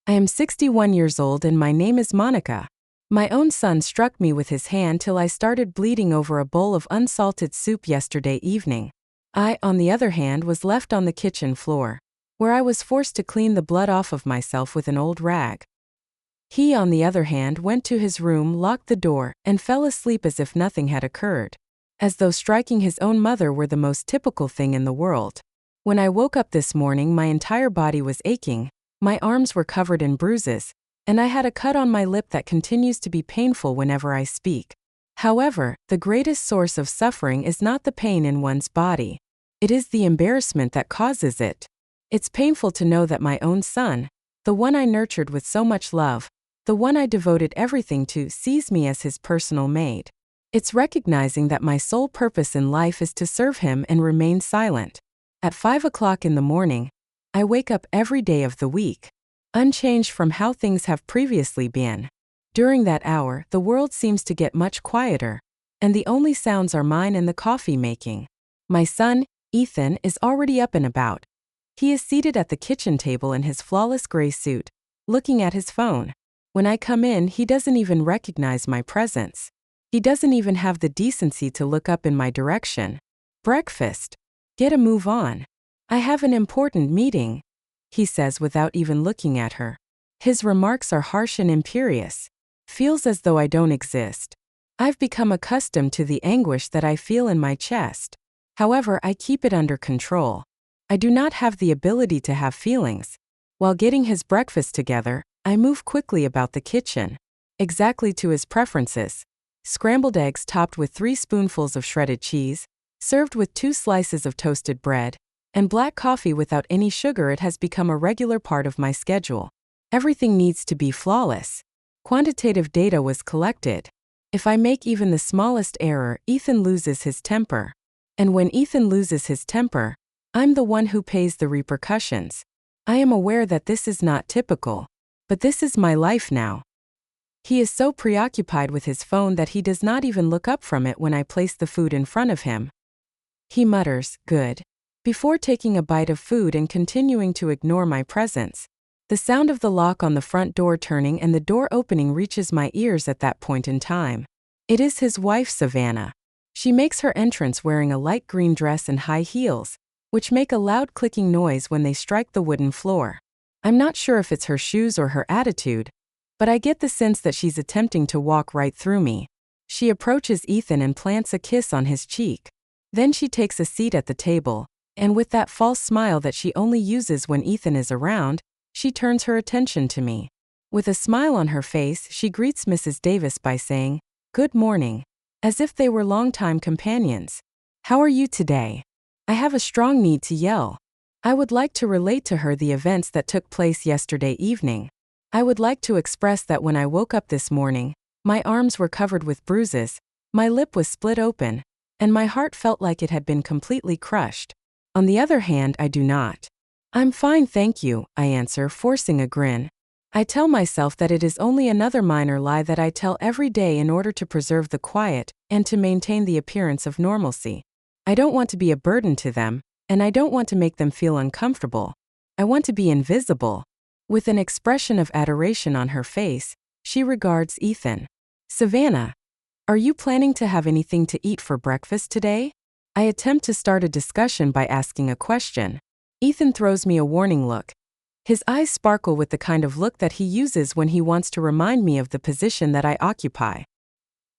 I am 61 years old and my name is Monica. My own son struck me with his hand till I started bleeding over a bowl of unsalted soup yesterday evening. I, on the other hand, was left on the kitchen floor, where I was forced to clean the blood off of myself with an old rag. He, on the other hand, went to his room, locked the door, and fell asleep as if nothing had occurred, as though striking his own mother were the most typical thing in the world. When I woke up this morning, my entire body was aching, my arms were covered in bruises, and I had a cut on my lip that continues to be painful whenever I speak. However, the greatest source of suffering is not the pain in one's body. It is the embarrassment that causes it. It's painful to know that my own son, the one I nurtured with so much love, the one I devoted everything to, sees me as his personal maid. It's recognizing that my sole purpose in life is to serve him and remain silent. At 5 o'clock in the morning, I wake up every day of the week, unchanged from how things have previously been. During that hour, the world seems to get much quieter, and the only sounds are mine and the coffee making. My son, Ethan, is already up and about. He is seated at the kitchen table in his flawless gray suit, looking at his phone. When I come in, he doesn't even recognize my presence. He doesn't even have the decency to look up in my direction. "Breakfast. Get a move on. I have an important meeting," he says without even looking at her. His remarks are harsh and imperious. Feels as though I don't exist. I've become accustomed to the anguish that I feel in my chest. However, I keep it under control. I do not have the ability to have feelings. While getting his breakfast together, I move quickly about the kitchen, exactly to his preferences. Scrambled eggs topped with 3 spoonfuls of shredded cheese, served with 2 slices of toasted bread, and black coffee without any sugar. It has become a regular part of my schedule. Everything needs to be flawless. Quantitative data was collected. If I make even the smallest error, Ethan loses his temper. And when Ethan loses his temper, I'm the one who pays the repercussions. I am aware that this is not typical, but this is my life now. He is so preoccupied with his phone that he does not even look up from it when I place the food in front of him. He mutters, "Good," before taking a bite of food and continuing to ignore my presence. The sound of the lock on the front door turning and the door opening reaches my ears at that point in time. It is his wife, Savannah. She makes her entrance wearing a light green dress and high heels, which make a loud clicking noise when they strike the wooden floor. I'm not sure if it's her shoes or her attitude, but I get the sense that she's attempting to walk right through me. She approaches Ethan and plants a kiss on his cheek. Then she takes a seat at the table, and with that false smile that she only uses when Ethan is around, she turns her attention to me. With a smile on her face, she greets Mrs. Davis by saying, "Good morning," as if they were longtime companions. "How are you today?" I have a strong need to yell. I would like to relate to her the events that took place yesterday evening. I would like to express that when I woke up this morning, my arms were covered with bruises, my lip was split open, and my heart felt like it had been completely crushed. On the other hand, I do not. "I'm fine, thank you," I answer, forcing a grin. I tell myself that it is only another minor lie that I tell every day in order to preserve the quiet and to maintain the appearance of normalcy. I don't want to be a burden to them, and I don't want to make them feel uncomfortable. I want to be invisible. With an expression of adoration on her face, she regards Ethan. "Savannah, are you planning to have anything to eat for breakfast today?" I attempt to start a discussion by asking a question. Ethan throws me a warning look. His eyes sparkle with the kind of look that he uses when he wants to remind me of the position that I occupy.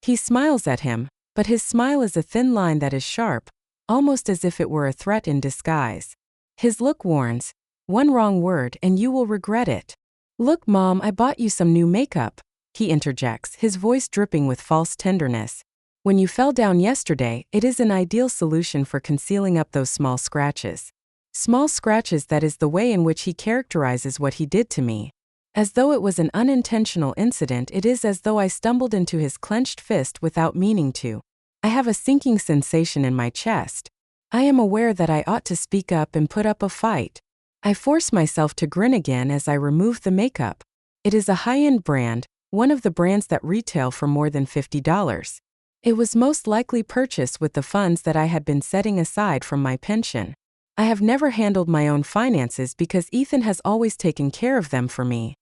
He smiles at him, but his smile is a thin line that is sharp, almost as if it were a threat in disguise. His look warns, "One wrong word and you will regret it." "Look, Mom, I bought you some new makeup," he interjects, his voice dripping with false tenderness. "When you fell down yesterday, it is an ideal solution for concealing up those small scratches." Small scratches, that is the way in which he characterizes what he did to me. As though it was an unintentional incident, it is as though I stumbled into his clenched fist without meaning to. I have a sinking sensation in my chest. I am aware that I ought to speak up and put up a fight. I force myself to grin again as I remove the makeup. It is a high-end brand, one of the brands that retail for more than $50. It was most likely purchased with the funds that I had been setting aside from my pension. I have never handled my own finances because Ethan has always taken care of them for me.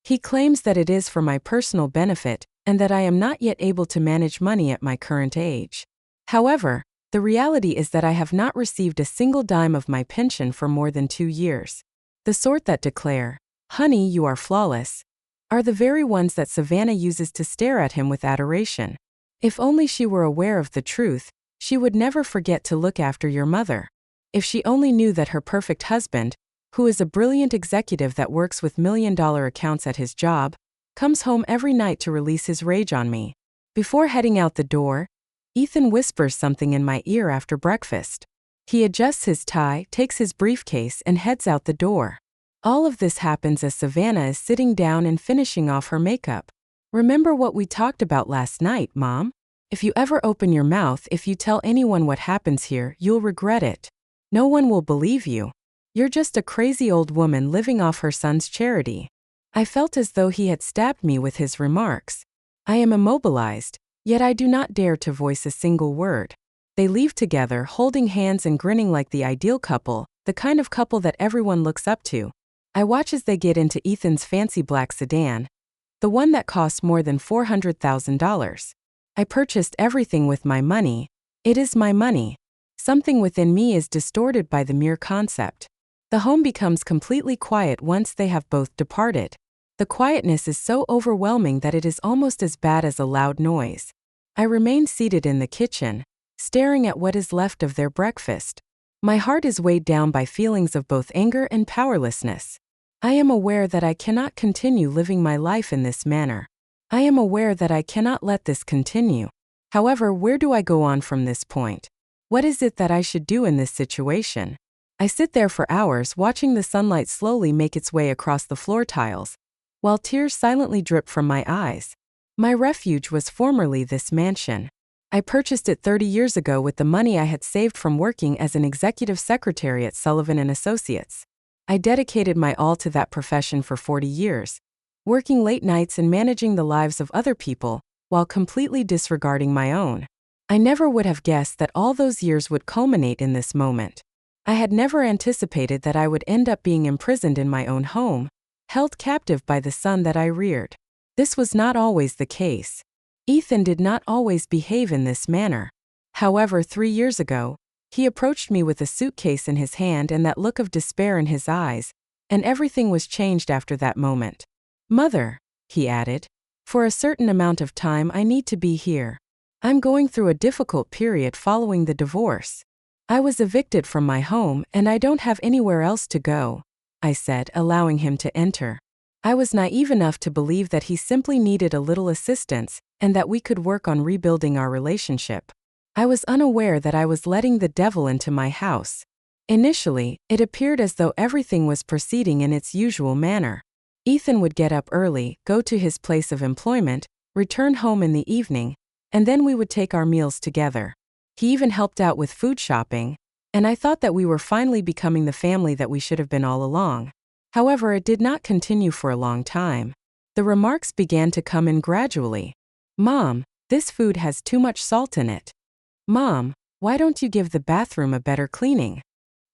He claims that it is for my personal benefit and that I am not yet able to manage money at my current age. However, the reality is that I have not received a single dime of my pension for more than 2 years. The sort that declare, "Honey, you are flawless," are the very ones that Savannah uses to stare at him with adoration. If only she were aware of the truth, she would never forget to look after your mother. If she only knew that her perfect husband, who is a brilliant executive that works with million-dollar accounts at his job, comes home every night to release his rage on me. Before heading out the door, Ethan whispers something in my ear after breakfast. He adjusts his tie, takes his briefcase, and heads out the door. All of this happens as Savannah is sitting down and finishing off her makeup. "Remember what we talked about last night, Mom? If you ever open your mouth, if you tell anyone what happens here, you'll regret it. No one will believe you. You're just a crazy old woman living off her son's charity." I felt as though he had stabbed me with his remarks. I am immobilized, yet I do not dare to voice a single word. They leave together, holding hands and grinning like the ideal couple, the kind of couple that everyone looks up to. I watch as they get into Ethan's fancy black sedan, the one that costs more than $400,000. I purchased everything with my money. It is my money. Something within me is distorted by the mere concept. The home becomes completely quiet once they have both departed. The quietness is so overwhelming that it is almost as bad as a loud noise. I remain seated in the kitchen, staring at what is left of their breakfast. My heart is weighed down by feelings of both anger and powerlessness. I am aware that I cannot continue living my life in this manner. I am aware that I cannot let this continue. However, where do I go on from this point? What is it that I should do in this situation? I sit there for hours watching the sunlight slowly make its way across the floor tiles, while tears silently drip from my eyes. My refuge was formerly this mansion. I purchased it 30 years ago with the money I had saved from working as an executive secretary at Sullivan & Associates. I dedicated my all to that profession for 40 years, working late nights and managing the lives of other people, while completely disregarding my own. I never would have guessed that all those years would culminate in this moment. I had never anticipated that I would end up being imprisoned in my own home, held captive by the son that I reared. This was not always the case. Ethan did not always behave in this manner. However, 3 years ago, he approached me with a suitcase in his hand and that look of despair in his eyes, and everything was changed after that moment. "Mother," he added, "for a certain amount of time I need to be here. I'm going through a difficult period following the divorce. I was evicted from my home and I don't have anywhere else to go," I said, allowing him to enter. I was naive enough to believe that he simply needed a little assistance and that we could work on rebuilding our relationship. I was unaware that I was letting the devil into my house. Initially, it appeared as though everything was proceeding in its usual manner. Ethan would get up early, go to his place of employment, return home in the evening, and then we would take our meals together. He even helped out with food shopping, and I thought that we were finally becoming the family that we should have been all along. However, it did not continue for a long time. The remarks began to come in gradually. "Mom, this food has too much salt in it. Mom, why don't you give the bathroom a better cleaning?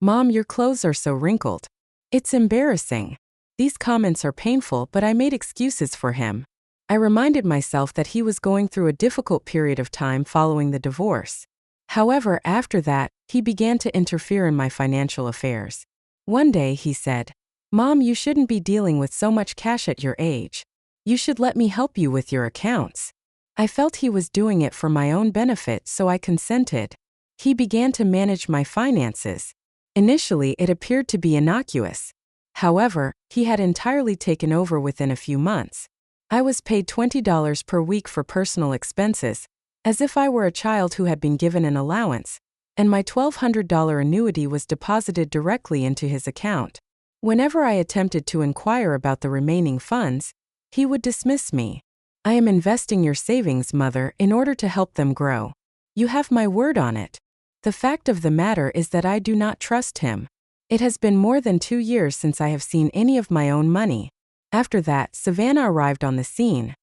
Mom, your clothes are so wrinkled. It's embarrassing." These comments are painful, but I made excuses for him. I reminded myself that he was going through a difficult period of time following the divorce. However, after that, he began to interfere in my financial affairs. One day he said, "Mom, you shouldn't be dealing with so much cash at your age. You should let me help you with your accounts." I felt he was doing it for my own benefit, so I consented. He began to manage my finances. Initially, it appeared to be innocuous. However, he had entirely taken over within a few months. I was paid $20 per week for personal expenses, as if I were a child who had been given an allowance, and my $1,200 annuity was deposited directly into his account. Whenever I attempted to inquire about the remaining funds, he would dismiss me. "I am investing your savings, Mother, in order to help them grow. You have my word on it." The fact of the matter is that I do not trust him. It has been more than 2 years since I have seen any of my own money. After that, Savannah arrived on the scene.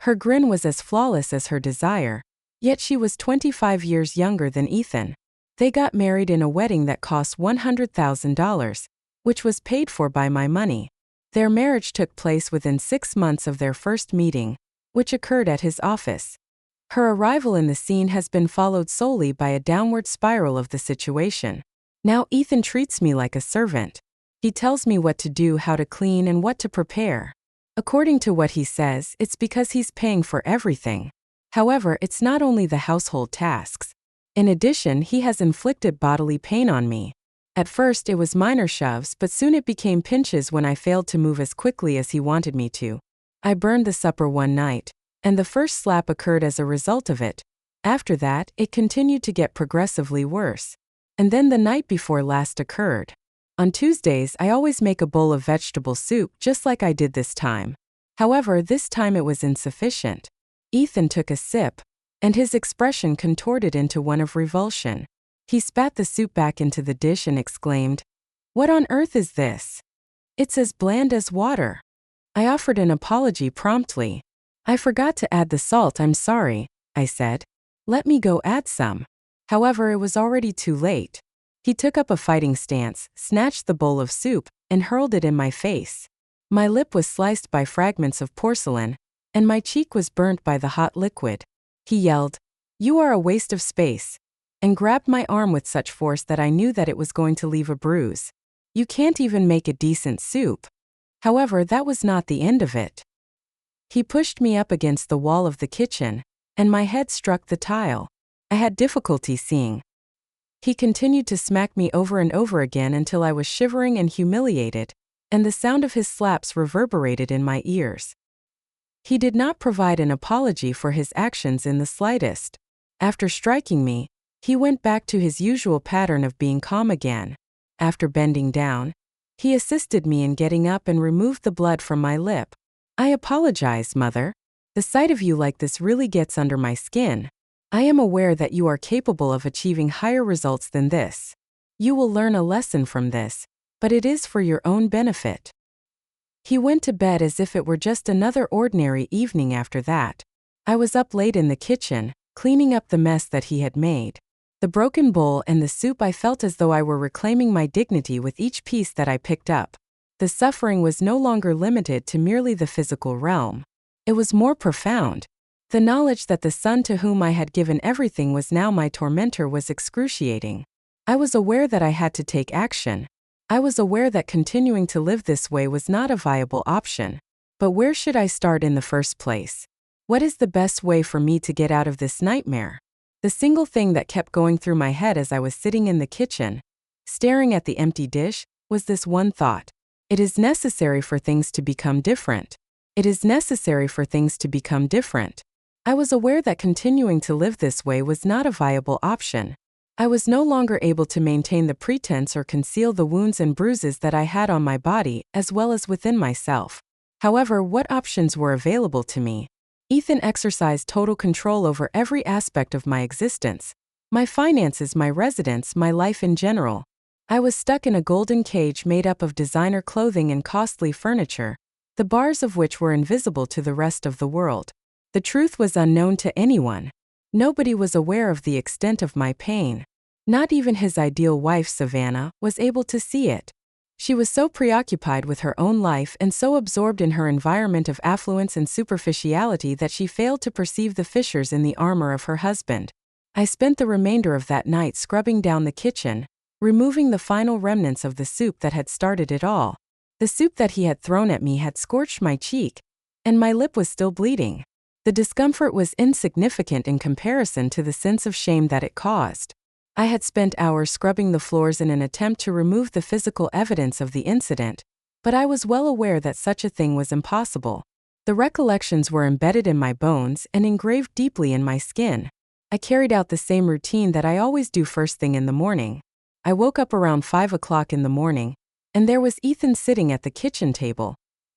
Her grin was as flawless as her desire, yet she was 25 years younger than Ethan. They got married in a wedding that cost $100,000, which was paid for by my money. Their marriage took place within 6 months of their first meeting, which occurred at his office. Her arrival in the scene has been followed solely by a downward spiral of the situation. Now Ethan treats me like a servant. He tells me what to do, how to clean, and what to prepare. According to what he says, it's because he's paying for everything. However, it's not only the household tasks. In addition, he has inflicted bodily pain on me. At first it was minor shoves, but soon it became pinches when I failed to move as quickly as he wanted me to. I burned the supper one night, and the first slap occurred as a result of it. After that, it continued to get progressively worse. And then the night before last occurred. On Tuesdays, I always make a bowl of vegetable soup just like I did this time. However, this time it was insufficient. Ethan took a sip, and his expression contorted into one of revulsion. He spat the soup back into the dish and exclaimed, "What on earth is this? It's as bland as water." I offered an apology promptly. "I forgot to add the salt, I'm sorry," I said. "Let me go add some." However, it was already too late. He took up a fighting stance, snatched the bowl of soup, and hurled it in my face. My lip was sliced by fragments of porcelain, and my cheek was burnt by the hot liquid. He yelled, "You are a waste of space," and grabbed my arm with such force that I knew that it was going to leave a bruise. "You can't even make a decent soup." However, that was not the end of it. He pushed me up against the wall of the kitchen, and my head struck the tile. I had difficulty seeing. He continued to smack me over and over again until I was shivering and humiliated, and the sound of his slaps reverberated in my ears. He did not provide an apology for his actions in the slightest. After striking me, he went back to his usual pattern of being calm again. After bending down, he assisted me in getting up and removed the blood from my lip. "I apologize, Mother. The sight of you like this really gets under my skin. I am aware that you are capable of achieving higher results than this. You will learn a lesson from this, but it is for your own benefit." He went to bed as if it were just another ordinary evening after that. I was up late in the kitchen, cleaning up the mess that he had made. The broken bowl and the soup, I felt as though I were reclaiming my dignity with each piece that I picked up. The suffering was no longer limited to merely the physical realm. It was more profound. The knowledge that the son to whom I had given everything was now my tormentor was excruciating. I was aware that I had to take action. I was aware that continuing to live this way was not a viable option. But where should I start in the first place? What is the best way for me to get out of this nightmare? The single thing that kept going through my head as I was sitting in the kitchen, staring at the empty dish, was this one thought. It is necessary for things to become different. It is necessary for things to become different. I was aware that continuing to live this way was not a viable option. I was no longer able to maintain the pretense or conceal the wounds and bruises that I had on my body as well as within myself. However, what options were available to me? Ethan exercised total control over every aspect of my existence. My finances, my residence, my life in general. I was stuck in a golden cage made up of designer clothing and costly furniture, the bars of which were invisible to the rest of the world. The truth was unknown to anyone. Nobody was aware of the extent of my pain. Not even his ideal wife, Savannah, was able to see it. She was so preoccupied with her own life and so absorbed in her environment of affluence and superficiality that she failed to perceive the fissures in the armor of her husband. I spent the remainder of that night scrubbing down the kitchen, removing the final remnants of the soup that had started it all. The soup that he had thrown at me had scorched my cheek, and my lip was still bleeding. The discomfort was insignificant in comparison to the sense of shame that it caused. I had spent hours scrubbing the floors in an attempt to remove the physical evidence of the incident, but I was well aware that such a thing was impossible. The recollections were embedded in my bones and engraved deeply in my skin. I carried out the same routine that I always do first thing in the morning. I woke up around 5 o'clock in the morning, and there was Ethan sitting at the kitchen table,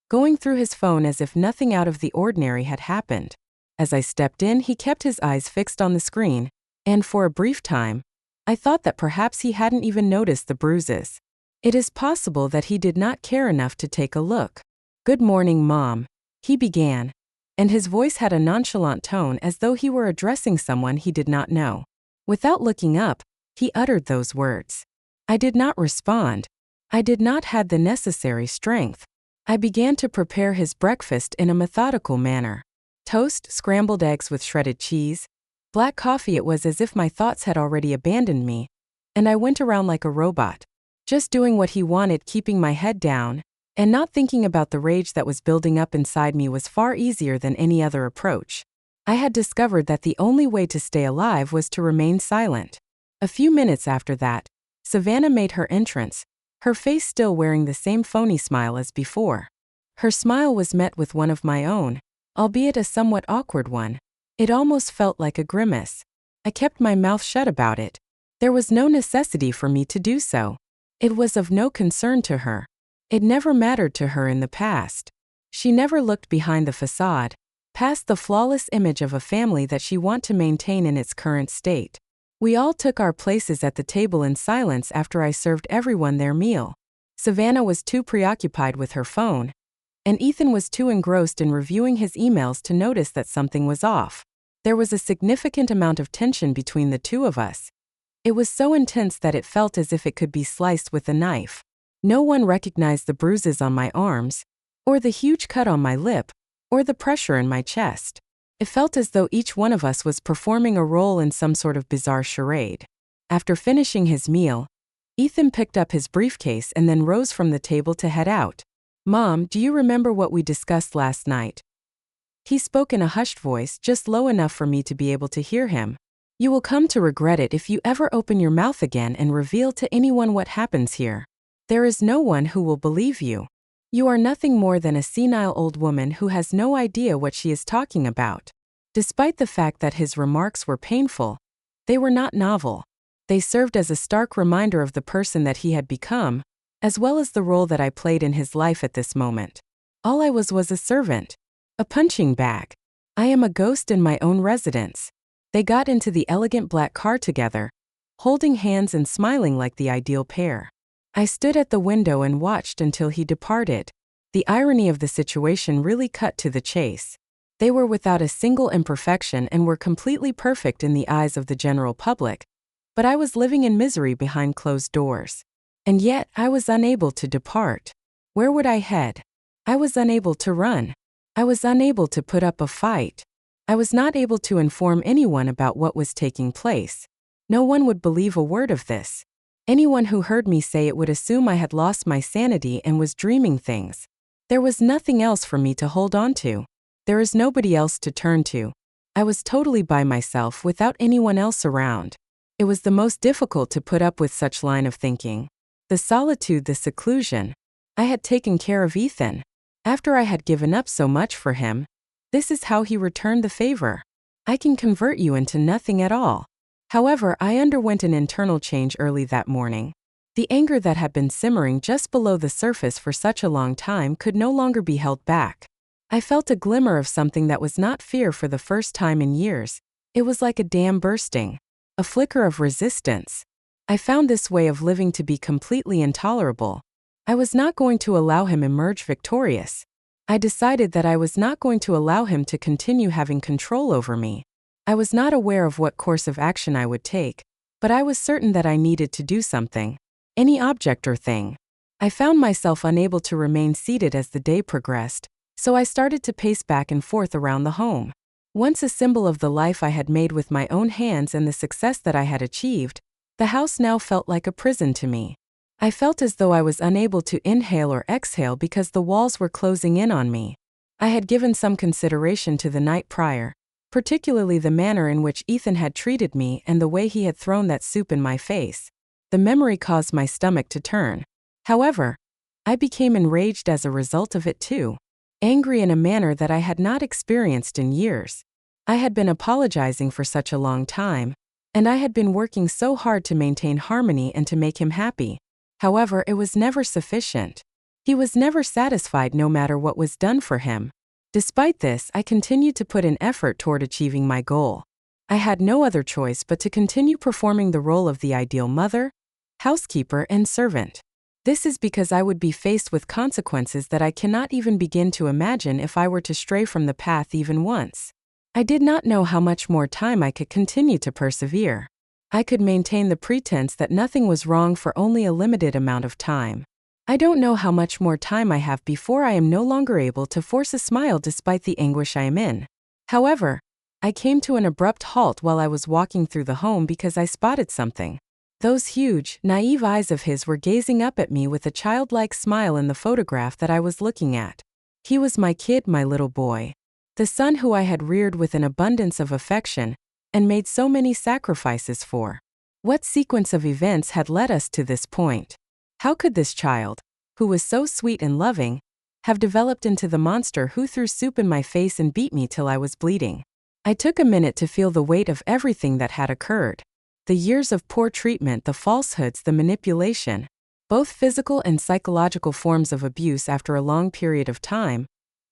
going through his phone as if nothing out of the ordinary had happened. As I stepped in, he kept his eyes fixed on the screen, and for a brief time, I thought that perhaps he hadn't even noticed the bruises. It is possible that he did not care enough to take a look. "Good morning, Mom," he began, and his voice had a nonchalant tone as though he were addressing someone he did not know. Without looking up, he uttered those words. I did not respond. I did not have the necessary strength. I began to prepare his breakfast in a methodical manner. Toast, scrambled eggs with shredded cheese, black coffee. It was as if my thoughts had already abandoned me, and I went around like a robot, just doing what he wanted, keeping my head down, and not thinking about the rage that was building up inside me was far easier than any other approach. I had discovered that the only way to stay alive was to remain silent. A few minutes after that, Savannah made her entrance, her face still wearing the same phony smile as before. Her smile was met with one of my own, albeit a somewhat awkward one. It almost felt like a grimace. I kept my mouth shut about it. There was no necessity for me to do so. It was of no concern to her. It never mattered to her in the past. She never looked behind the facade, past the flawless image of a family that she wanted to maintain in its current state. We all took our places at the table in silence after I served everyone their meal. Savannah was too preoccupied with her phone, and Ethan was too engrossed in reviewing his emails to notice that something was off. There was a significant amount of tension between the two of us. It was so intense that it felt as if it could be sliced with a knife. No one recognized the bruises on my arms, or the huge cut on my lip, or the pressure in my chest. It felt as though each one of us was performing a role in some sort of bizarre charade. After finishing his meal, Ethan picked up his briefcase and then rose from the table to head out. "Mom, do you remember what we discussed last night?" He spoke in a hushed voice, just low enough for me to be able to hear him. "You will come to regret it if you ever open your mouth again and reveal to anyone what happens here. There is no one who will believe you. You are nothing more than a senile old woman who has no idea what she is talking about." Despite the fact that his remarks were painful, they were not novel. They served as a stark reminder of the person that he had become, as well as the role that I played in his life at this moment. All I was a servant, a punching bag. I am a ghost in my own residence. They got into the elegant black car together, holding hands and smiling like the ideal pair. I stood at the window and watched until he departed. The irony of the situation really cut to the chase. They were without a single imperfection and were completely perfect in the eyes of the general public, but I was living in misery behind closed doors. And yet, I was unable to depart. Where would I head? I was unable to run. I was unable to put up a fight. I was not able to inform anyone about what was taking place. No one would believe a word of this. Anyone who heard me say it would assume I had lost my sanity and was dreaming things. There was nothing else for me to hold on to. There is nobody else to turn to. I was totally by myself without anyone else around. It was the most difficult to put up with such line of thinking. The solitude, the seclusion. I had taken care of Ethan. After I had given up so much for him, this is how he returned the favor. I can convert you into nothing at all. However, I underwent an internal change early that morning. The anger that had been simmering just below the surface for such a long time could no longer be held back. I felt a glimmer of something that was not fear for the first time in years. It was like a dam bursting, a flicker of resistance. I found this way of living to be completely intolerable. I was not going to allow him emerge victorious. I decided that I was not going to allow him to continue having control over me. I was not aware of what course of action I would take, but I was certain that I needed to do something. Any object or thing. I found myself unable to remain seated as the day progressed, so I started to pace back and forth around the home. Once a symbol of the life I had made with my own hands and the success that I had achieved, the house now felt like a prison to me. I felt as though I was unable to inhale or exhale because the walls were closing in on me. I had given some consideration to the night prior, particularly the manner in which Ethan had treated me and the way he had thrown that soup in my face. The memory caused my stomach to turn. However, I became enraged as a result of it too, angry in a manner that I had not experienced in years. I had been apologizing for such a long time, and I had been working so hard to maintain harmony and to make him happy. However, it was never sufficient. He was never satisfied no matter what was done for him. Despite this, I continued to put in effort toward achieving my goal. I had no other choice but to continue performing the role of the ideal mother, housekeeper, and servant. This is because I would be faced with consequences that I cannot even begin to imagine if I were to stray from the path even once. I did not know how much more time I could continue to persevere. I could maintain the pretense that nothing was wrong for only a limited amount of time. I don't know how much more time I have before I am no longer able to force a smile despite the anguish I am in. However, I came to an abrupt halt while I was walking through the home because I spotted something. Those huge, naive eyes of his were gazing up at me with a childlike smile in the photograph that I was looking at. He was my kid, my little boy. The son who I had reared with an abundance of affection and made so many sacrifices for. What sequence of events had led us to this point? How could this child, who was so sweet and loving, have developed into the monster who threw soup in my face and beat me till I was bleeding? I took a minute to feel the weight of everything that had occurred. The years of poor treatment, the falsehoods, the manipulation, both physical and psychological forms of abuse after a long period of time.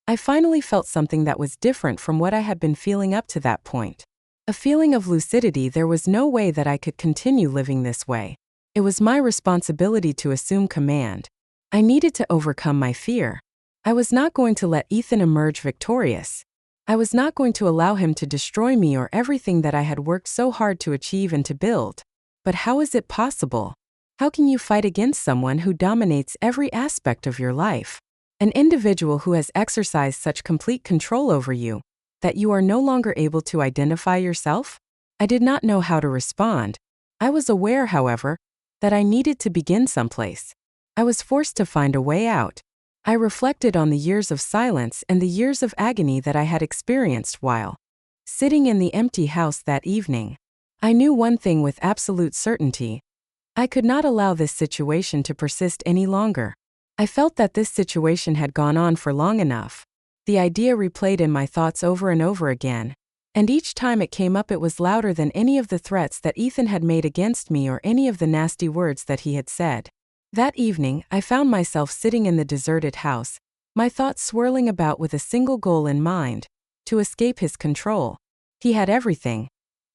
I finally felt something that was different from what I had been feeling up to that point. A feeling of lucidity. There was no way that I could continue living this way. It was my responsibility to assume command. I needed to overcome my fear. I was not going to let Ethan emerge victorious. I was not going to allow him to destroy me or everything that I had worked so hard to achieve and to build. But how is it possible? How can you fight against someone who dominates every aspect of your life? An individual who has exercised such complete control over you that you are no longer able to identify yourself? I did not know how to respond. I was aware, however, that I needed to begin someplace. I was forced to find a way out. I reflected on the years of silence and the years of agony that I had experienced while sitting in the empty house that evening. I knew one thing with absolute certainty. I could not allow this situation to persist any longer. I felt that this situation had gone on for long enough. The idea replayed in my thoughts over and over again, and each time it came up it was louder than any of the threats that Ethan had made against me or any of the nasty words that he had said. That evening, I found myself sitting in the deserted house, my thoughts swirling about with a single goal in mind: to escape his control. He had everything: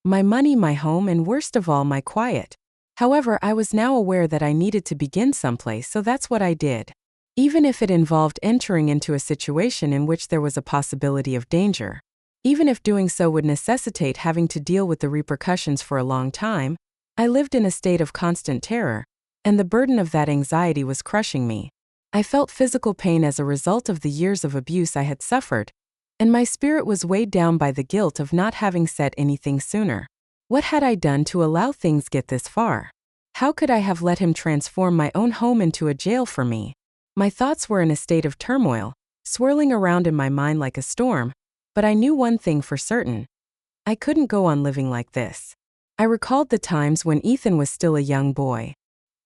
my money, my home, and worst of all, my quiet. However, I was now aware that I needed to begin someplace, so that's what I did. Even if it involved entering into a situation in which there was a possibility of danger. Even if doing so would necessitate having to deal with the repercussions for a long time, I lived in a state of constant terror, and the burden of that anxiety was crushing me. I felt physical pain as a result of the years of abuse I had suffered, and my spirit was weighed down by the guilt of not having said anything sooner. What had I done to allow things get this far? How could I have let him transform my own home into a jail for me? My thoughts were in a state of turmoil, swirling around in my mind like a storm, but I knew one thing for certain. I couldn't go on living like this. I recalled the times when Ethan was still a young boy.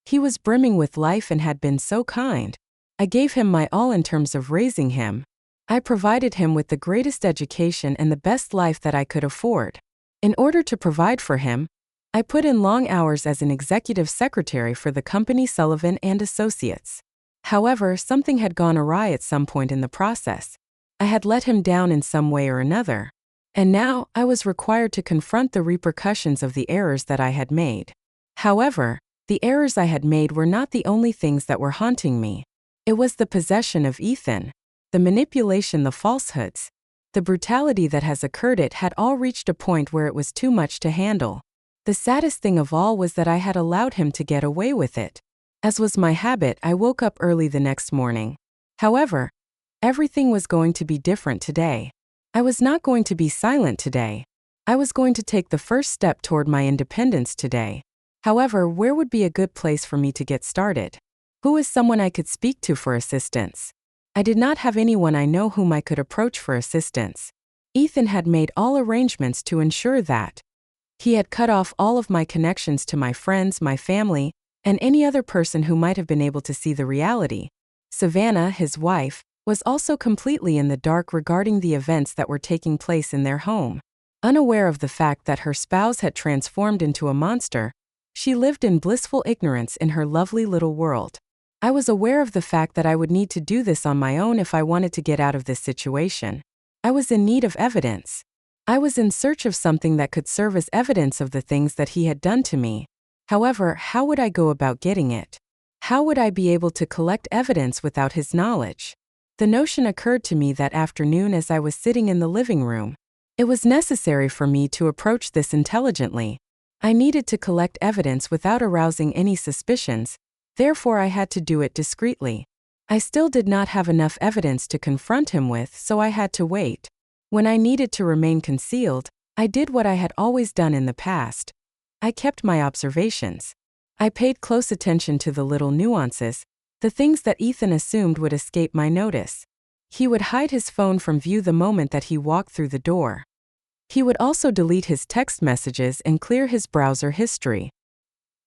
He was brimming with life and had been so kind. I gave him my all in terms of raising him. I provided him with the greatest education and the best life that I could afford. In order to provide for him, I put in long hours as an executive secretary for the company Sullivan and Associates. However, something had gone awry at some point in the process. I had let him down in some way or another. And now, I was required to confront the repercussions of the errors that I had made. However, the errors I had made were not the only things that were haunting me. It was the possession of Ethan, the manipulation, the falsehoods, the brutality that has occurred. It had all reached a point where it was too much to handle. The saddest thing of all was that I had allowed him to get away with it. As was my habit, I woke up early the next morning. However, everything was going to be different today. I was not going to be silent today. I was going to take the first step toward my independence today. However, where would be a good place for me to get started? Who is someone I could speak to for assistance? I did not have anyone I know whom I could approach for assistance. Ethan had made all arrangements to ensure that. He had cut off all of my connections to my friends, my family, and any other person who might have been able to see the reality. Savannah, his wife, was also completely in the dark regarding the events that were taking place in their home. Unaware of the fact that her spouse had transformed into a monster, she lived in blissful ignorance in her lovely little world. I was aware of the fact that I would need to do this on my own if I wanted to get out of this situation. I was in need of evidence. I was in search of something that could serve as evidence of the things that he had done to me. However, how would I go about getting it? How would I be able to collect evidence without his knowledge? The notion occurred to me that afternoon as I was sitting in the living room. It was necessary for me to approach this intelligently. I needed to collect evidence without arousing any suspicions, Therefore, I had to do it discreetly. I still did not have enough evidence to confront him with, so I had to wait. When I needed to remain concealed, I did what I had always done in the past. I kept my observations. I paid close attention to the little nuances, the things that Ethan assumed would escape my notice. He would hide his phone from view the moment that he walked through the door. He would also delete his text messages and clear his browser history.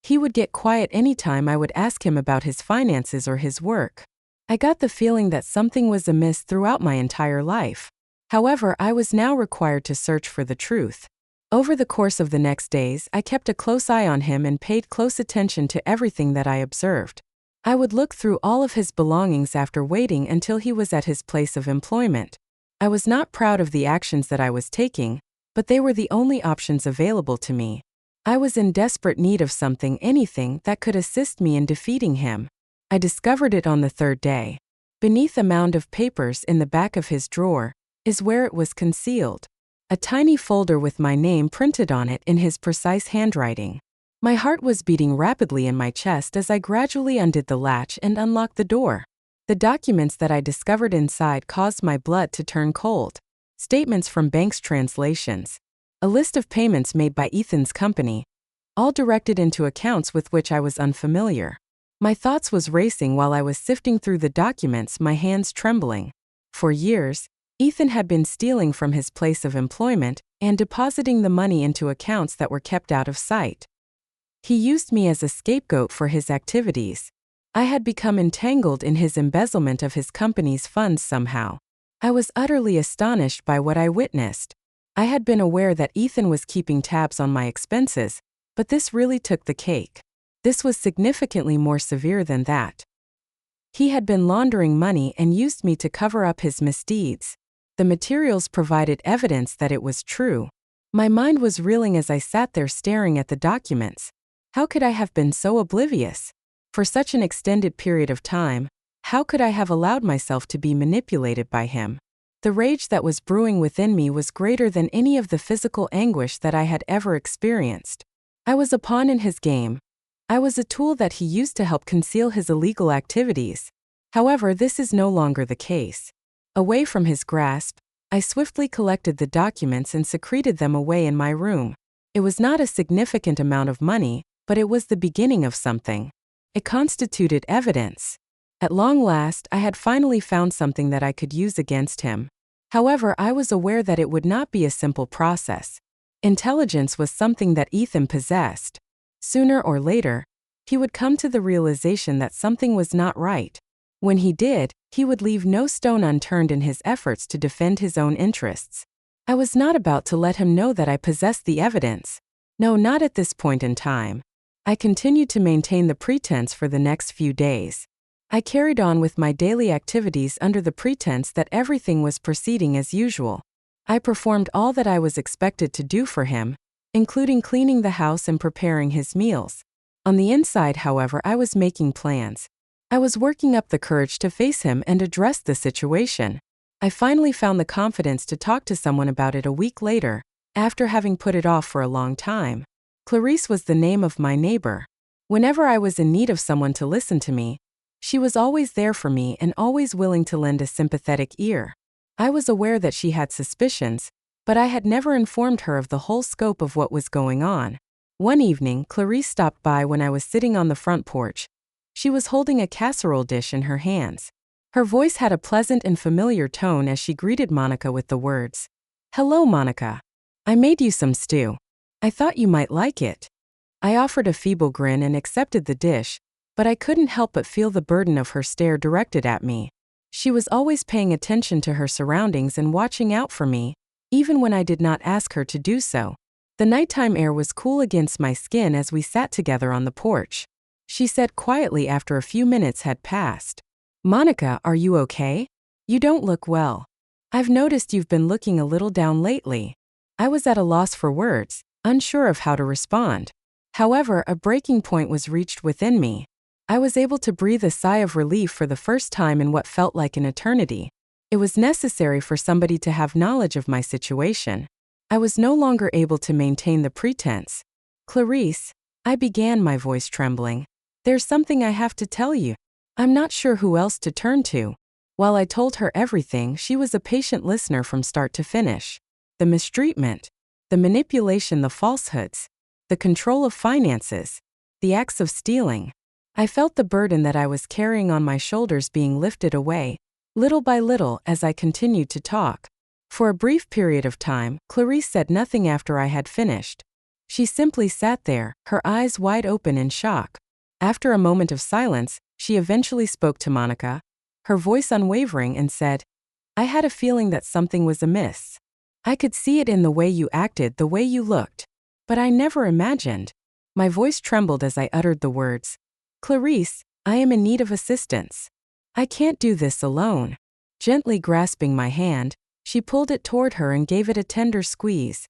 He would get quiet anytime I would ask him about his finances or his work. I got the feeling that something was amiss throughout my entire life. However, I was now required to search for the truth. Over the course of the next days, I kept a close eye on him and paid close attention to everything that I observed. I would look through all of his belongings after waiting until he was at his place of employment. I was not proud of the actions that I was taking, but they were the only options available to me. I was in desperate need of anything that could assist me in defeating him. I discovered it on the third day. Beneath a mound of papers in the back of his drawer is where it was concealed. A tiny folder with my name printed on it in his precise handwriting. My heart was beating rapidly in my chest as I gradually undid the latch and unlocked the door. The documents that I discovered inside caused my blood to turn cold. Statements from banks, translations, a list of payments made by Ethan's company, all directed into accounts with which I was unfamiliar. My thoughts was racing while I was sifting through the documents, my hands trembling. For years, Ethan had been stealing from his place of employment and depositing the money into accounts that were kept out of sight. He used me as a scapegoat for his activities. I had become entangled in his embezzlement of his company's funds somehow. I was utterly astonished by what I witnessed. I had been aware that Ethan was keeping tabs on my expenses, but this really took the cake. This was significantly more severe than that. He had been laundering money and used me to cover up his misdeeds. The materials provided evidence that it was true. My mind was reeling as I sat there staring at the documents. How could I have been so oblivious? For such an extended period of time, how could I have allowed myself to be manipulated by him? The rage that was brewing within me was greater than any of the physical anguish that I had ever experienced. I was a pawn in his game. I was a tool that he used to help conceal his illegal activities. However, this is no longer the case. Away from his grasp, I swiftly collected the documents and secreted them away in my room. It was not a significant amount of money, but it was the beginning of something. It constituted evidence. At long last, I had finally found something that I could use against him. However, I was aware that it would not be a simple process. Intelligence was something that Ethan possessed. Sooner or later, he would come to the realization that something was not right. When he did, he would leave no stone unturned in his efforts to defend his own interests. I was not about to let him know that I possessed the evidence. No, not at this point in time. I continued to maintain the pretense for the next few days. I carried on with my daily activities under the pretense that everything was proceeding as usual. I performed all that I was expected to do for him, including cleaning the house and preparing his meals. On the inside, however, I was making plans. I was working up the courage to face him and address the situation. I finally found the confidence to talk to someone about it a week later, after having put it off for a long time. Clarice was the name of my neighbor. Whenever I was in need of someone to listen to me, she was always there for me and always willing to lend a sympathetic ear. I was aware that she had suspicions, but I had never informed her of the whole scope of what was going on. One evening, Clarice stopped by when I was sitting on the front porch. She was holding a casserole dish in her hands. Her voice had a pleasant and familiar tone as she greeted Monica with the words, "Hello, Monica. I made you some stew. I thought you might like it." I offered a feeble grin and accepted the dish, but I couldn't help but feel the burden of her stare directed at me. She was always paying attention to her surroundings and watching out for me, even when I did not ask her to do so. The nighttime air was cool against my skin as we sat together on the porch. She said quietly after a few minutes had passed, "Monica, are you okay? You don't look well. I've noticed you've been looking a little down lately." I was at a loss for words, unsure of how to respond. However, a breaking point was reached within me. I was able to breathe a sigh of relief for the first time in what felt like an eternity. It was necessary for somebody to have knowledge of my situation. I was no longer able to maintain the pretense. "Clarice," I began, my voice trembling. There's something I have to tell you. I'm not sure who else to turn to. While I told her everything, she was a patient listener from start to finish. The mistreatment, the manipulation, the falsehoods, the control of finances, the acts of stealing. I felt the burden that I was carrying on my shoulders being lifted away, little by little, as I continued to talk. For a brief period of time, Clarice said nothing after I had finished. She simply sat there, her eyes wide open in shock. After a moment of silence, she eventually spoke to Monica, her voice unwavering, and said, "I had a feeling that something was amiss. I could see it in the way you acted, the way you looked. But I never imagined." My voice trembled as I uttered the words, "Clarice, I am in need of assistance. I can't do this alone." Gently grasping my hand, she pulled it toward her and gave it a tender squeeze.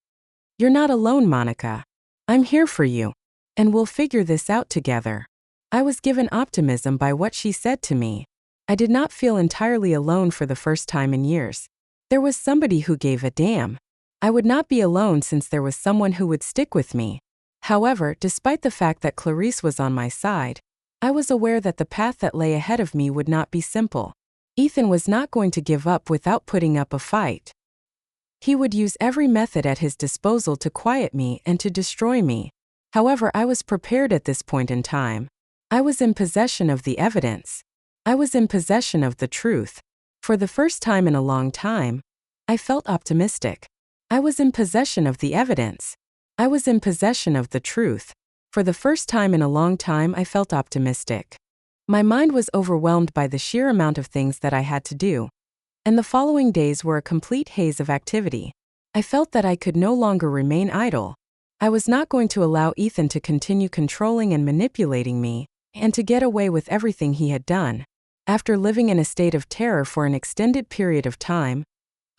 "You're not alone, Monica. I'm here for you. And we'll figure this out together." I was given optimism by what she said to me. I did not feel entirely alone for the first time in years. There was somebody who gave a damn. I would not be alone since there was someone who would stick with me. However, despite the fact that Clarice was on my side, I was aware that the path that lay ahead of me would not be simple. Ethan was not going to give up without putting up a fight. He would use every method at his disposal to quiet me and to destroy me. However, I was prepared at this point in time. I was in possession of the evidence. I was in possession of the truth. For the first time in a long time, I felt optimistic. I was in possession of the evidence. I was in possession of the truth. For the first time in a long time, I felt optimistic. My mind was overwhelmed by the sheer amount of things that I had to do. And the following days were a complete haze of activity. I felt that I could no longer remain idle. I was not going to allow Ethan to continue controlling and manipulating me, and to get away with everything he had done. After living in a state of terror for an extended period of time,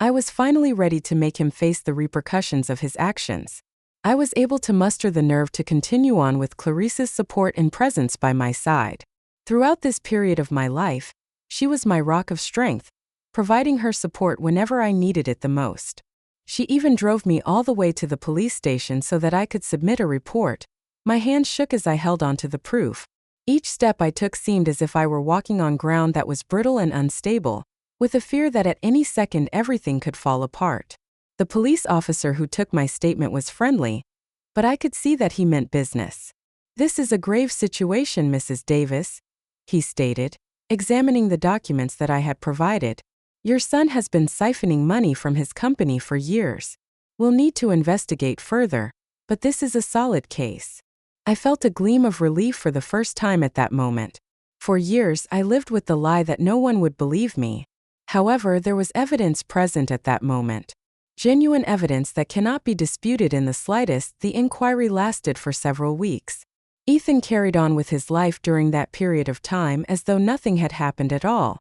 I was finally ready to make him face the repercussions of his actions. I was able to muster the nerve to continue on with Clarice's support and presence by my side. Throughout this period of my life, she was my rock of strength, providing her support whenever I needed it the most. She even drove me all the way to the police station so that I could submit a report. My hands shook as I held on to the proof. Each step I took seemed as if I were walking on ground that was brittle and unstable, with a fear that at any second everything could fall apart. The police officer who took my statement was friendly, but I could see that he meant business. "This is a grave situation, Mrs. Davis," he stated, examining the documents that I had provided. "Your son has been siphoning money from his company for years. We'll need to investigate further, but this is a solid case." I felt a gleam of relief for the first time at that moment. For years, I lived with the lie that no one would believe me. However, there was evidence present at that moment. Genuine evidence that cannot be disputed in the slightest. The inquiry lasted for several weeks. Ethan carried on with his life during that period of time as though nothing had happened at all.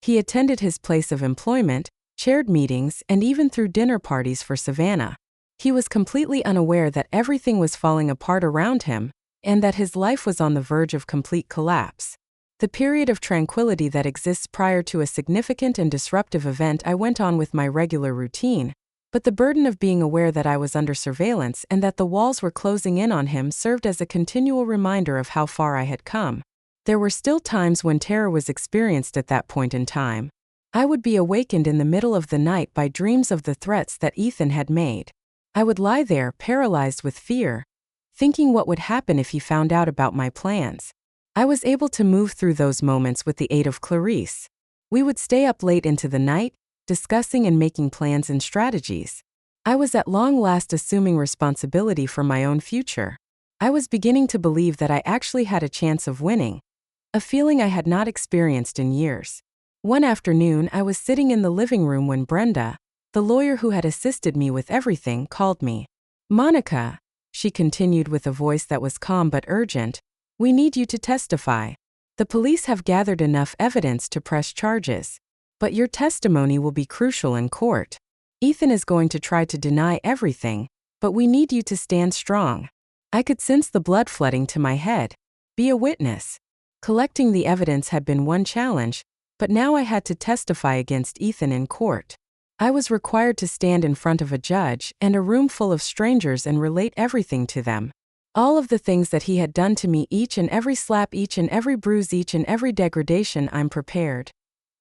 He attended his place of employment, chaired meetings, and even threw dinner parties for Savannah. He was completely unaware that everything was falling apart around him, and that his life was on the verge of complete collapse. The period of tranquility that exists prior to a significant and disruptive event, I went on with my regular routine, but the burden of being aware that I was under surveillance and that the walls were closing in on him served as a continual reminder of how far I had come. There were still times when terror was experienced at that point in time. I would be awakened in the middle of the night by dreams of the threats that Ethan had made. I would lie there, paralyzed with fear, thinking what would happen if he found out about my plans. I was able to move through those moments with the aid of Clarice. We would stay up late into the night, discussing and making plans and strategies. I was at long last assuming responsibility for my own future. I was beginning to believe that I actually had a chance of winning, a feeling I had not experienced in years. One afternoon, I was sitting in the living room when Brenda, the lawyer who had assisted me with everything, called me. "Monica," she continued with a voice that was calm but urgent, "we need you to testify. The police have gathered enough evidence to press charges, but your testimony will be crucial in court. Ethan is going to try to deny everything, but we need you to stand strong." I could sense the blood flooding to my head. Be a witness. Collecting the evidence had been one challenge, but now I had to testify against Ethan in court. I was required to stand in front of a judge and a room full of strangers and relate everything to them. All of the things that he had done to me, each and every slap, each and every bruise, each and every degradation, I'm prepared.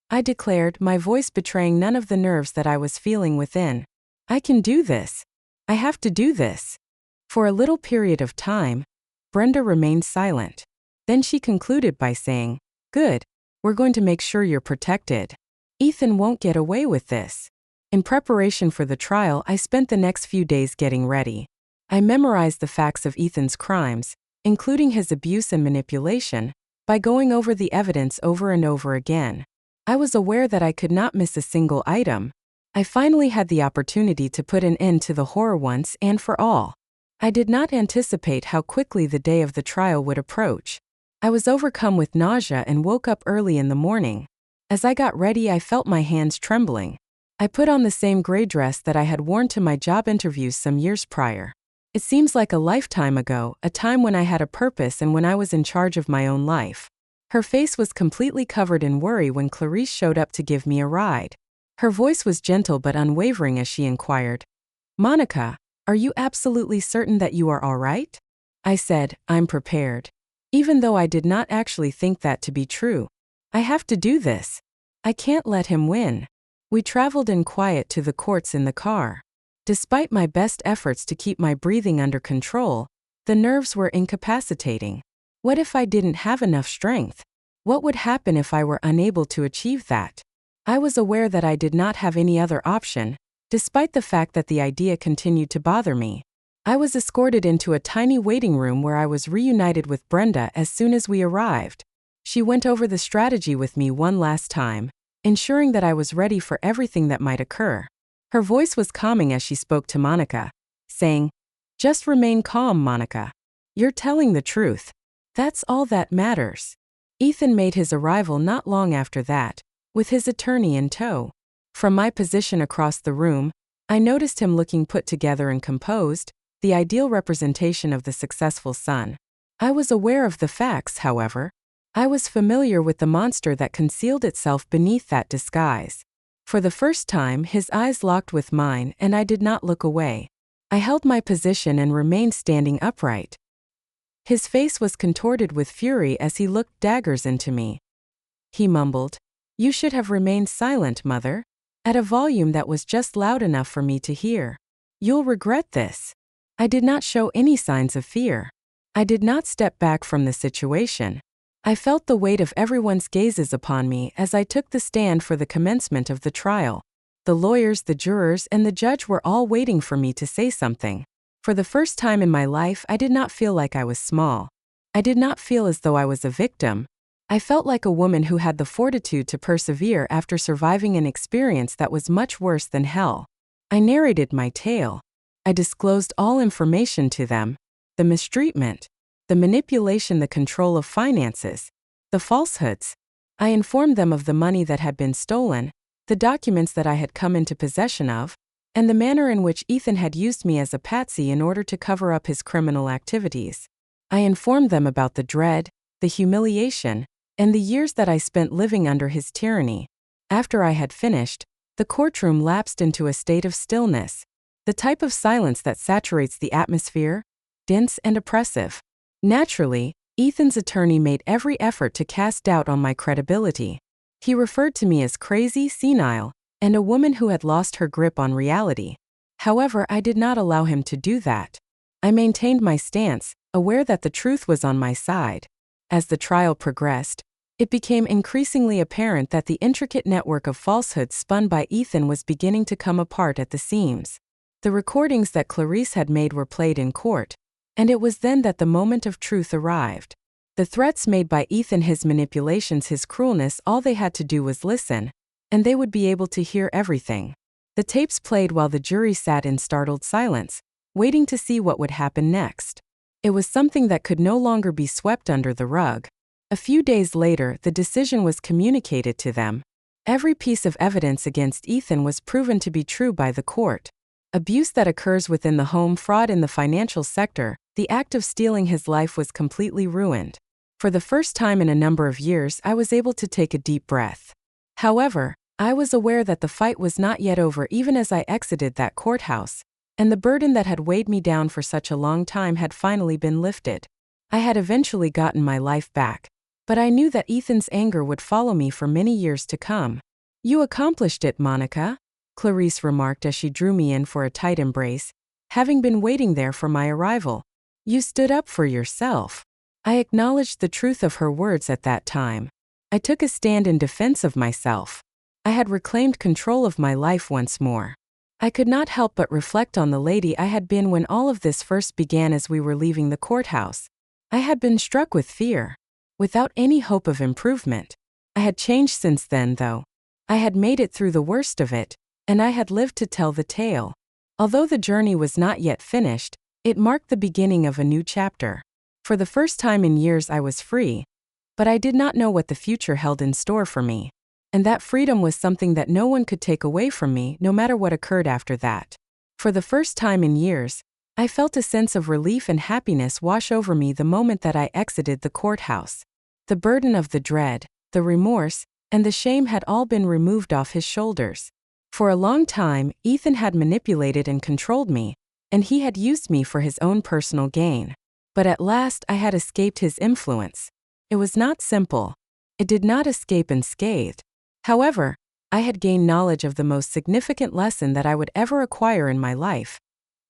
I declared, my voice betraying none of the nerves that I was feeling within. I can do this. I have to do this. For a little period of time, Brenda remained silent. Then she concluded by saying, "Good. We're going to make sure you're protected. Ethan won't get away with this." In preparation for the trial, I spent the next few days getting ready. I memorized the facts of Ethan's crimes, including his abuse and manipulation, by going over the evidence over and over again. I was aware that I could not miss a single item. I finally had the opportunity to put an end to the horror once and for all. I did not anticipate how quickly the day of the trial would approach. I was overcome with nausea and woke up early in the morning. As I got ready, I felt my hands trembling. I put on the same gray dress that I had worn to my job interviews some years prior. It seems like a lifetime ago, a time when I had a purpose and when I was in charge of my own life. Her face was completely covered in worry when Clarice showed up to give me a ride. Her voice was gentle but unwavering as she inquired, "Monica, are you absolutely certain that you are all right?" I said, "I'm prepared." Even though I did not actually think that to be true. I have to do this. I can't let him win. We traveled in quiet to the courts in the car. Despite my best efforts to keep my breathing under control, the nerves were incapacitating. What if I didn't have enough strength? What would happen if I were unable to achieve that? I was aware that I did not have any other option, despite the fact that the idea continued to bother me. I was escorted into a tiny waiting room where I was reunited with Brenda as soon as we arrived. She went over the strategy with me one last time, ensuring that I was ready for everything that might occur. Her voice was calming as she spoke to Monica, saying, "Just remain calm, Monica. You're telling the truth. That's all that matters." Ethan made his arrival not long after that, with his attorney in tow. From my position across the room, I noticed him looking put together and composed, the ideal representation of the successful son. I was aware of the facts, however. I was familiar with the monster that concealed itself beneath that disguise. For the first time, his eyes locked with mine, and I did not look away. I held my position and remained standing upright. His face was contorted with fury as he looked daggers into me. He mumbled, "You should have remained silent, Mother," at a volume that was just loud enough for me to hear. "You'll regret this." I did not show any signs of fear. I did not step back from the situation. I felt the weight of everyone's gazes upon me as I took the stand for the commencement of the trial. The lawyers, the jurors, and the judge were all waiting for me to say something. For the first time in my life, I did not feel like I was small. I did not feel as though I was a victim. I felt like a woman who had the fortitude to persevere after surviving an experience that was much worse than hell. I narrated my tale. I disclosed all information to them. The mistreatment, the manipulation, the control of finances, the falsehoods. I informed them of the money that had been stolen, the documents that I had come into possession of, and the manner in which Ethan had used me as a patsy in order to cover up his criminal activities. I informed them about the dread, the humiliation, and the years that I spent living under his tyranny. After I had finished, the courtroom lapsed into a state of stillness, the type of silence that saturates the atmosphere, dense and oppressive. Naturally, Ethan's attorney made every effort to cast doubt on my credibility. He referred to me as crazy, senile, and a woman who had lost her grip on reality. However, I did not allow him to do that. I maintained my stance, aware that the truth was on my side. As the trial progressed, it became increasingly apparent that the intricate network of falsehoods spun by Ethan was beginning to come apart at the seams. The recordings that Clarice had made were played in court, and it was then that the moment of truth arrived. The threats made by Ethan, his manipulations, his cruelness, all they had to do was listen, and they would be able to hear everything. The tapes played while the jury sat in startled silence, waiting to see what would happen next. It was something that could no longer be swept under the rug. A few days later, the decision was communicated to them. Every piece of evidence against Ethan was proven to be true by the court. Abuse that occurs within the home, fraud in the financial sector, the act of stealing his life was completely ruined. For the first time in a number of years, I was able to take a deep breath. However, I was aware that the fight was not yet over even as I exited that courthouse, and the burden that had weighed me down for such a long time had finally been lifted. I had eventually gotten my life back, but I knew that Ethan's anger would follow me for many years to come. "You accomplished it, Monica," Clarice remarked as she drew me in for a tight embrace, having been waiting there for my arrival. "You stood up for yourself." I acknowledged the truth of her words at that time. I took a stand in defense of myself. I had reclaimed control of my life once more. I could not help but reflect on the lady I had been when all of this first began as we were leaving the courthouse. I had been struck with fear, without any hope of improvement. I had changed since then, though. I had made it through the worst of it, and I had lived to tell the tale. Although the journey was not yet finished, it marked the beginning of a new chapter. For the first time in years I was free, but I did not know what the future held in store for me. And that freedom was something that no one could take away from me, no matter what occurred after that. For the first time in years, I felt a sense of relief and happiness wash over me the moment that I exited the courthouse. The burden of the dread, the remorse, and the shame had all been removed off his shoulders. For a long time, Ethan had manipulated and controlled me, and he had used me for his own personal gain. But at last I had escaped his influence. It was not simple. It did not escape unscathed. However, I had gained knowledge of the most significant lesson that I would ever acquire in my life.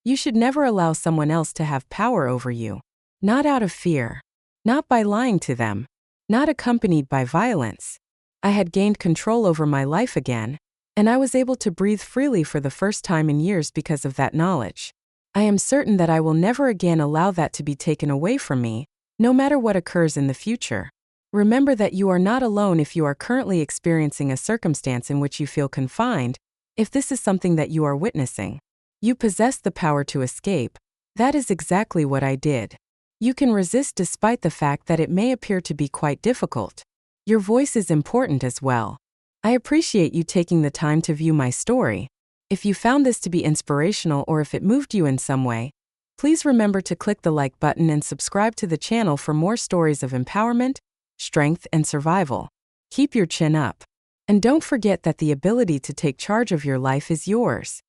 You should never allow someone else to have power over you. Not out of fear. Not by lying to them. Not accompanied by violence. I had gained control over my life again, and I was able to breathe freely for the first time in years because of that knowledge. I am certain that I will never again allow that to be taken away from me, no matter what occurs in the future. Remember that you are not alone if you are currently experiencing a circumstance in which you feel confined. If this is something that you are witnessing, you possess the power to escape. That is exactly what I did. You can resist despite the fact that it may appear to be quite difficult. Your voice is important as well. I appreciate you taking the time to view my story. If you found this to be inspirational or if it moved you in some way, please remember to click the like button and subscribe to the channel for more stories of empowerment, strength, and survival. Keep your chin up. And don't forget that the ability to take charge of your life is yours.